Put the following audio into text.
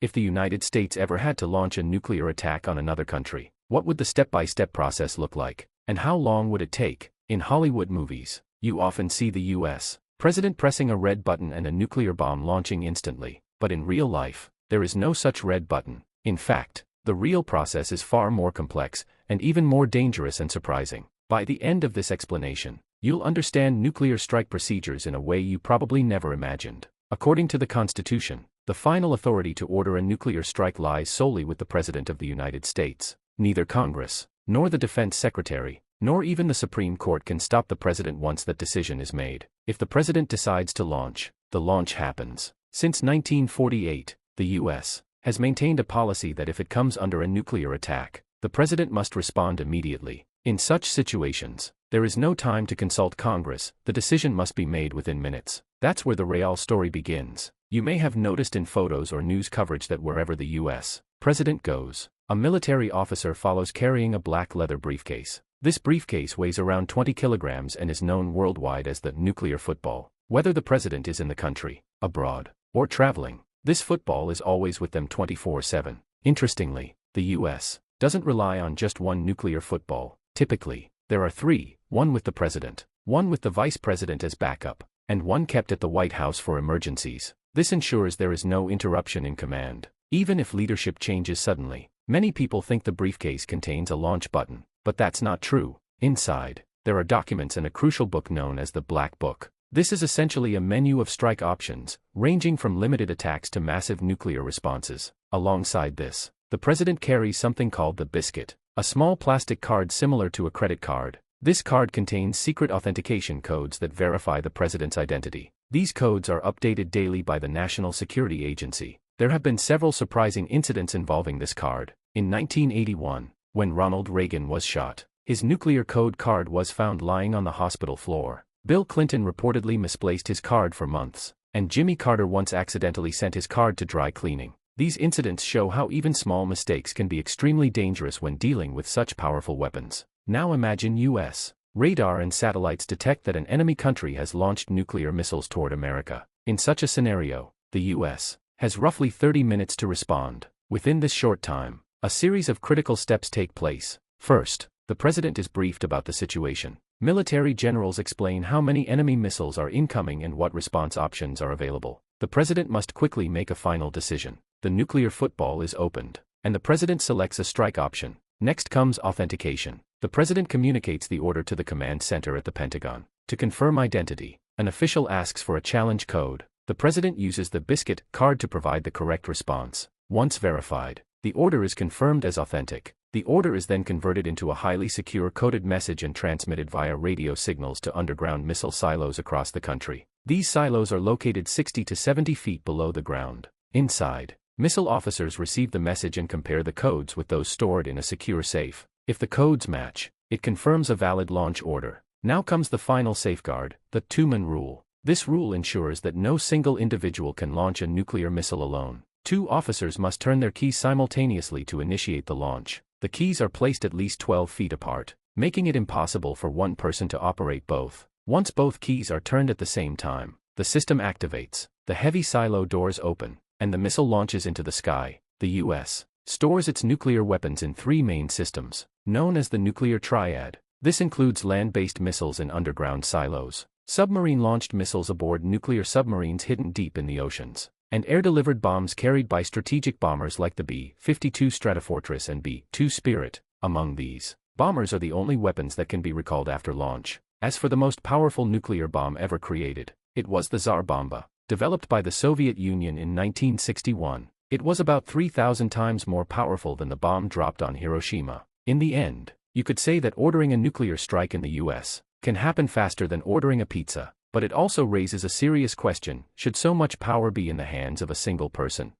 If the United States ever had to launch a nuclear attack on another country, what would the step-by-step process look like? And how long would it take? In Hollywood movies, you often see the U.S. president pressing a red button and a nuclear bomb launching instantly. But in real life, there is no such red button. In fact, the real process is far more complex, and even more dangerous and surprising. By the end of this explanation, you'll understand nuclear strike procedures in a way you probably never imagined. According to the Constitution, the final authority to order a nuclear strike lies solely with the President of the United States. Neither Congress, nor the Defense Secretary, nor even the Supreme Court can stop the President once that decision is made. If the President decides to launch, the launch happens. Since 1948, the U.S. has maintained a policy that if it comes under a nuclear attack, the President must respond immediately. In such situations, there is no time to consult Congress, the decision must be made within minutes. That's where the real story begins. You may have noticed in photos or news coverage that wherever the U.S. President goes, a military officer follows carrying a black leather briefcase. This briefcase weighs around 20 kilograms and is known worldwide as the nuclear football. Whether the President is in the country, abroad, or traveling, this football is always with them 24/7. Interestingly, the U.S. doesn't rely on just one nuclear football. Typically, there are three, one with the President, one with the Vice President as backup, and one kept at the White House for emergencies. This ensures there is no interruption in command, even if leadership changes suddenly. Many people think the briefcase contains a launch button, but that's not true. Inside, there are documents and a crucial book known as the Black Book. This is essentially a menu of strike options, ranging from limited attacks to massive nuclear responses. Alongside this, the President carries something called the biscuit, a small plastic card similar to a credit card. This card contains secret authentication codes that verify the President's identity. These codes are updated daily by the National Security Agency. There have been several surprising incidents involving this card. In 1981, when Ronald Reagan was shot, his nuclear code card was found lying on the hospital floor. Bill Clinton reportedly misplaced his card for months, and Jimmy Carter once accidentally sent his card to dry cleaning. These incidents show how even small mistakes can be extremely dangerous when dealing with such powerful weapons. Now imagine U.S. radar and satellites detect that an enemy country has launched nuclear missiles toward America. In such a scenario, the U.S. has roughly 30 minutes to respond. Within this short time, a series of critical steps take place. First, the President is briefed about the situation. Military generals explain how many enemy missiles are incoming and what response options are available. The President must quickly make a final decision. The nuclear football is opened, and the President selects a strike option. Next comes authentication. The President communicates the order to the command center at the Pentagon. To confirm identity, an official asks for a challenge code. The President uses the biscuit card to provide the correct response. Once verified, the order is confirmed as authentic. The order is then converted into a highly secure coded message and transmitted via radio signals to underground missile silos across the country. These silos are located 60 to 70 feet below the ground. Inside, missile officers receive the message and compare the codes with those stored in a secure safe. If the codes match, it confirms a valid launch order. Now comes the final safeguard, the two-man rule. This rule ensures that no single individual can launch a nuclear missile alone. Two officers must turn their keys simultaneously to initiate the launch. The keys are placed at least 12 feet apart, making it impossible for one person to operate both. Once both keys are turned at the same time, the system activates, the heavy silo doors open, and the missile launches into the sky. The U.S. stores its nuclear weapons in three main systems, known as the nuclear triad. This includes land-based missiles in underground silos, submarine-launched missiles aboard nuclear submarines hidden deep in the oceans, and air-delivered bombs carried by strategic bombers like the B-52 Stratofortress and B-2 Spirit. Among these, bombers are the only weapons that can be recalled after launch. As for the most powerful nuclear bomb ever created, it was the Tsar Bomba, developed by the Soviet Union in 1961. It was about 3,000 times more powerful than the bomb dropped on Hiroshima. In the end, you could say that ordering a nuclear strike in the U.S. can happen faster than ordering a pizza. But it also raises a serious question: should so much power be in the hands of a single person?